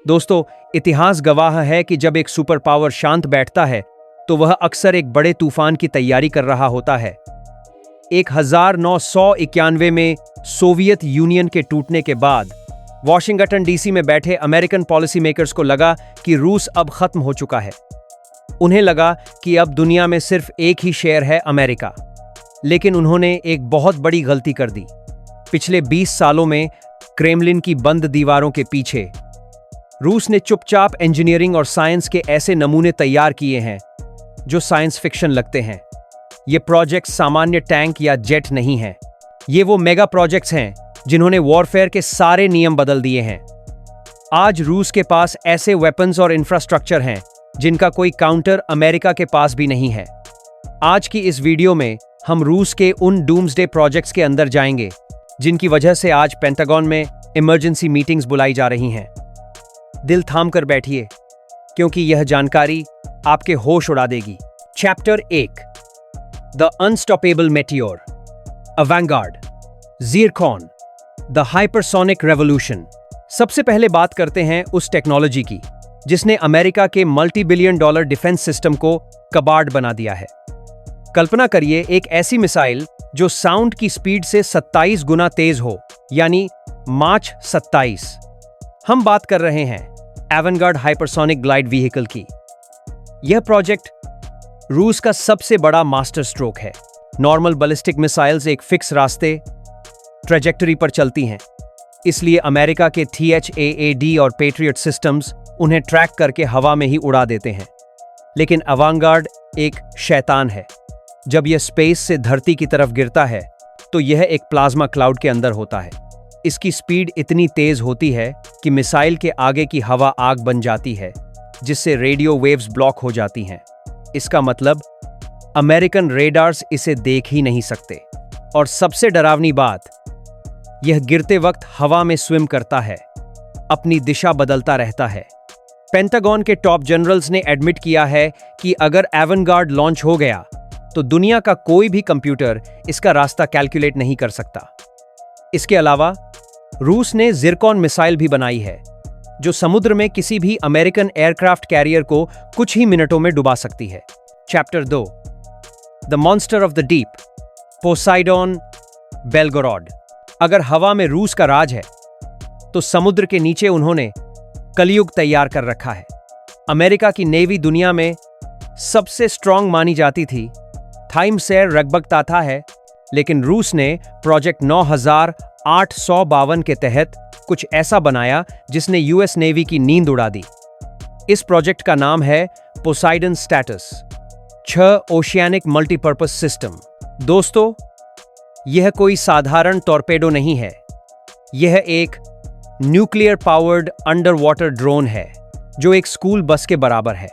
दोस्तों, इतिहास गवाह है कि जब एक सुपर पावर शांत बैठता है तो वह अक्सर एक बड़े तूफान की तैयारी कर रहा होता है। 1991 में सोवियत यूनियन के टूटने के बाद वॉशिंगटन डीसी में बैठे अमेरिकन पॉलिसी मेकर्स को लगा कि रूस अब खत्म हो चुका है। उन्हें लगा कि अब दुनिया में सिर्फ एक ही शेयर है, अमेरिका। लेकिन उन्होंने एक बहुत बड़ी गलती कर दी। पिछले 20 सालों में क्रेमलिन की बंद दीवारों के पीछे रूस ने चुपचाप इंजीनियरिंग और साइंस के ऐसे नमूने तैयार किए हैं जो साइंस फिक्शन लगते हैं। ये प्रोजेक्ट्स सामान्य टैंक या जेट नहीं हैं। ये वो मेगा प्रोजेक्ट्स हैं जिन्होंने वॉरफेयर के सारे नियम बदल दिए हैं। आज रूस के पास ऐसे वेपन्स और इंफ्रास्ट्रक्चर हैं जिनका कोई काउंटर अमेरिका के पास भी नहीं है। आज की इस वीडियो में हम रूस के उन डूम्सडे प्रोजेक्ट्स के अंदर जाएंगे जिनकी वजह से आज पेंटागन में इमरजेंसी मीटिंग्स बुलाई जा रही हैं। दिल थाम कर बैठिए, क्योंकि यह जानकारी आपके होश उड़ा देगी। Chapter 1, the unstoppable meteor, Avangard, Zircon, the hypersonic revolution. सबसे पहले बात करते हैं उस टेक्नोलॉजी की जिसने अमेरिका के multi billion dollar defence system को कबाड़ बना दिया है। कल्पना करिए एक ऐसी मिसाइल जो साउंड की स्पीड से 27 गुना तेज हो, यानी माच 27। हम बात कर रहे हैं अवांगार्ड हाइपरसोनिक ग्लाइड व्हीकल की। यह प्रोजेक्ट रूस का सबसे बड़ा मास्टर स्ट्रोक है। नॉर्मल बैलिस्टिक मिसाइल्स एक फिक्स रास्ते ट्रैजेक्टरी पर चलती हैं, इसलिए अमेरिका के THAAD और पेट्रियट सिस्टम्स उन्हें ट्रैक करके हवा में ही उड़ा देते हैं। लेकिन अवांगार्ड एक शैतान है। जब यह स्पेस से धरती की तरफ गिरता है तो यह एक प्लाज्मा क्लाउड के अंदर होता है। इसकी स्पीड इतनी तेज होती है कि मिसाइल के आगे की हवा आग बन जाती है, जिससे रेडियो वेव्स ब्लॉक हो जाती हैं। इसका मतलब अमेरिकन रेडार्स इसे देख ही नहीं सकते। और सबसे डरावनी बात, यह गिरते वक्त हवा में स्विम करता है, अपनी दिशा बदलता रहता है। पेंटागन के टॉप जनरल्स ने एडमिट किया है कि अगर अवांगार्ड लॉन्च हो गया तो दुनिया का कोई भी कंप्यूटर इसका रास्ता कैलकुलेट नहीं कर सकता। इसके अलावा रूस ने ज़िरकॉन मिसाइल भी बनाई है, जो समुद्र में किसी भी अमेरिकन एयरक्राफ्ट कैरियर को कुछ ही मिनटों में डुबा सकती है। Chapter 2, the monster of the deep, Poseidon Belgorod. अगर हवा में रूस का राज है तो समुद्र के नीचे उन्होंने कलयुग तैयार कर रखा है। अमेरिका की नेवी दुनिया में सबसे स्ट्रांग मानी जाती थी, थाइमसेर रगबगताता है, लेकिन रूस ने प्रोजेक्ट 9852 के तहत कुछ ऐसा बनाया जिसने यूएस नेवी की नींद उड़ा दी। इस प्रोजेक्ट का नाम है Poseidon status 6 oceanic multipurpose system. दोस्तों, यह कोई साधारण टॉर्पेडो नहीं है। यह एक nuclear powered under water drone है जो एक स्कूल बस के बराबर है।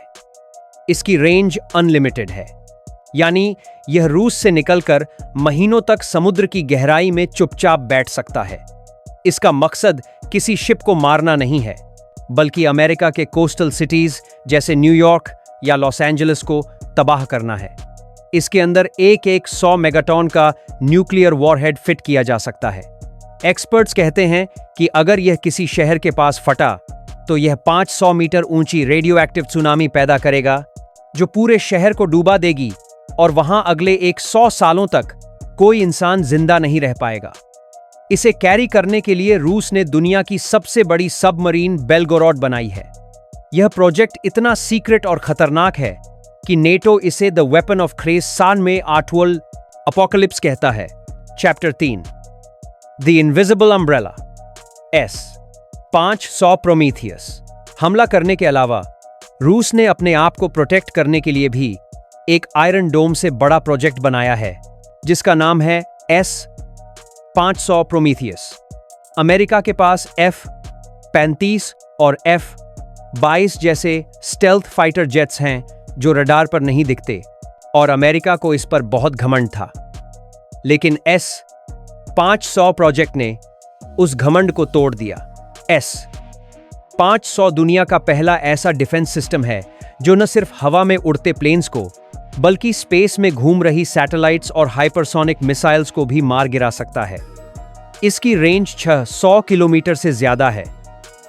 इसकी रेंज अनलिमिटेड है, यानी यह रूस से निकलकर महीनों तक समुद्र की गहराई में चुपचाप बैठ सकता है। इसका मकसद किसी शिप को मारना नहीं है, बल्कि अमेरिका के कोस्टल सिटीज जैसे न्यूयॉर्क या लॉस एंजलिस को तबाह करना है। इसके अंदर एक 100 मेगाटन का न्यूक्लियर वॉरहेड फिट किया जा सकता है। एक्सपर्ट्स कहते हैं कि अगर यह किसी शहर के पास फटा तो यह 500 मीटर ऊंची रेडियो एक्टिव सुनामी पैदा करेगा जो पूरे शहर को डूबा देगी, और वहां अगले 100 सालों तक कोई इंसान जिंदा नहीं रह पाएगा। इसे कैरी करने के लिए रूस ने दुनिया की सबसे बड़ी सबमरीन बेलगोरोड बनाई है। यह प्रोजेक्ट इतना सीक्रेट और खतरनाक है कि नेटो इसे द वेपन ऑफ क्रेस सान में आर्टवल अपोकलिप्स कहता है। Chapter 3, the invisible umbrella, S-500 Prometheus. हमला करने के अलावा रूस ने अपने आप को प्रोटेक्ट करने के लिए भी एक आयरन डोम से बड़ा प्रोजेक्ट बनाया है जिसका नाम है S-500 प्रोमीथियस। अमेरिका के पास F-35 और F-22 जैसे स्टेल्थ फाइटर जेट्स हैं जो रडार पर नहीं दिखते, और अमेरिका को इस पर बहुत घमंड था। लेकिन S-500 प्रोजेक्ट ने उस घमंड को तोड़ दिया। S-500 दुनिया का पहला ऐसा डिफेंस सिस्टम है जो न सिर्फ हवा में उड़ते प्लेन्स को, बल्कि स्पेस में घूम रही सैटेलाइट्स और हाइपरसोनिक मिसाइल्स को भी मार गिरा सकता है। इसकी रेंज 600 किलोमीटर से ज्यादा है,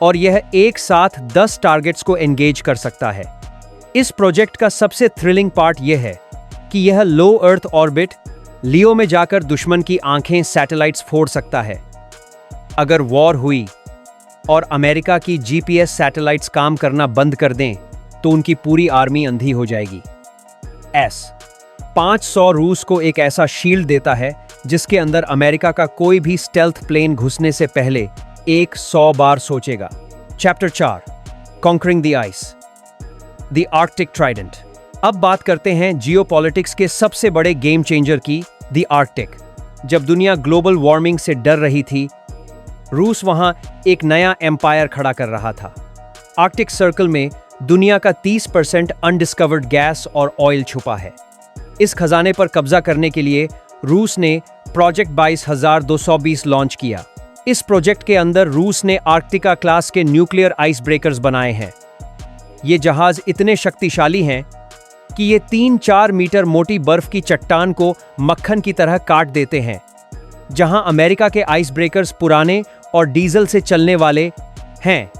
और यह एक साथ 10 टारगेट्स को एंगेज कर सकता है। इस प्रोजेक्ट का सबसे थ्रिलिंग पार्ट यह है कि यह लो अर्थ ऑर्बिट लियो में जाकर दुश्मन की आंखें सैटेलाइट्स फोड़ सकता है। अगर वॉर हुई और अमेरिका की जीपीएस सैटेलाइट्स काम करना बंद कर दें तो उनकी पूरी आर्मी अंधी हो जाएगी। S-500 रूस को एक ऐसा शील्ड देता है जिसके अंदर अमेरिका का कोई भी स्टेल्थ प्लेन घुसने से पहले 100 बार सोचेगा। Chapter 4 conquering the ice, the Arctic Trident. अब बात करते हैं जियोपॉलिटिक्स के सबसे बड़े गेम चेंजर की, द आर्कटिक। जब दुनिया ग्लोबल वार्मिंग से डर रही थी, रूस वहां एक नया एम्पायर खड़ा कर रहा था। आर्कटिक सर्कल में दुनिया का 30% अनडिस्कवर्ड गैस और ऑयल छुपा है। इस खजाने पर कब्जा करने के लिए रूस ने प्रोजेक्ट 22,220 लॉन्च किया। इस प्रोजेक्ट के अंदर रूस ने आर्कटिका क्लास के न्यूक्लियर आइस ब्रेकर्स बनाए हैं। ये जहाज इतने शक्तिशाली हैं कि ये 3-4 मीटर मोटी बर्फ की चट्टान को मक्खन की तरह काट देते हैं। जहां अमेरिका के आइस ब्रेकर्स पुराने और डीजल से चलने वाले हैं,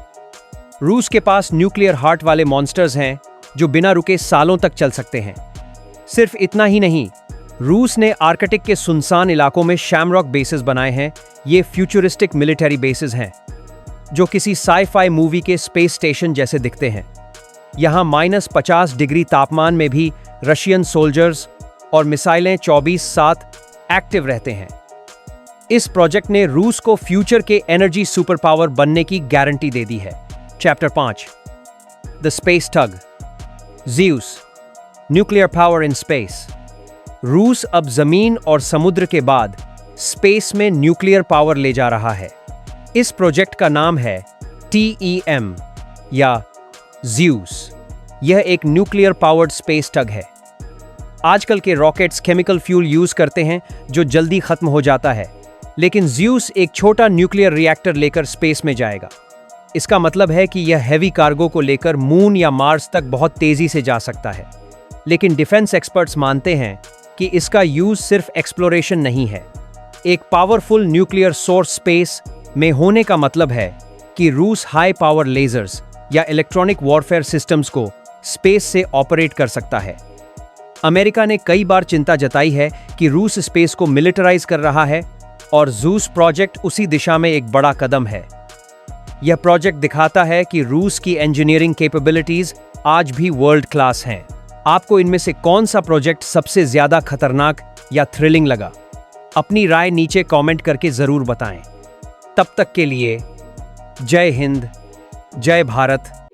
रूस के पास न्यूक्लियर हार्ट वाले मॉन्स्टर्स हैं जो बिना रुके सालों तक चल सकते हैं। सिर्फ इतना ही नहीं, रूस ने आर्कटिक के सुनसान इलाकों में शैमरॉक बेसेस बनाए हैं। ये फ्यूचरिस्टिक मिलिट्री बेसेस हैं जो किसी साई-फाई मूवी के स्पेस स्टेशन जैसे दिखते हैं। यहां -50 डिग्री तापमान में भी रशियन सोल्जर्स और मिसाइलें 24/7 एक्टिव रहते हैं। इस प्रोजेक्ट ने रूस को फ्यूचर के एनर्जी सुपर पावर बनने की गारंटी दे दी है। Chapter 5 the space tug, Zeus, nuclear power in space. रूस अब जमीन और समुद्र के बाद स्पेस में न्यूक्लियर पावर ले जा रहा है। इस प्रोजेक्ट का नाम है TEM या ज़्यूस। यह एक न्यूक्लियर पावर्ड स्पेस टग है। आजकल के रॉकेट्स केमिकल फ्यूल यूज करते हैं जो जल्दी खत्म हो जाता है, लेकिन ज़्यूस एक छोटा न्यूक्लियर रिएक्टर लेकर स्पेस में जाएगा। इसका मतलब है कि यह हैवी कार्गो को लेकर मून या मार्स तक बहुत तेजी से जा सकता है। लेकिन डिफेंस एक्सपर्ट्स मानते हैं कि इसका यूज सिर्फ एक्सप्लोरेशन नहीं है। एक पावरफुल न्यूक्लियर सोर्स स्पेस में होने का मतलब है कि रूस हाई पावर लेजर्स या इलेक्ट्रॉनिक वॉरफेयर सिस्टम्स को स्पेस से ऑपरेट कर सकता है। अमेरिका ने कई बार चिंता जताई है कि रूस स्पेस को मिलिटराइज कर रहा है और ज़्यूस प्रोजेक्ट उसी दिशा में एक बड़ा कदम है। यह प्रोजेक्ट दिखाता है कि रूस की इंजीनियरिंग कैपेबिलिटीज आज भी वर्ल्ड क्लास हैं। आपको इनमें से कौन सा प्रोजेक्ट सबसे ज्यादा खतरनाक या थ्रिलिंग लगा? अपनी राय नीचे कमेंट करके जरूर बताएं। तब तक के लिए जय हिंद, जय भारत।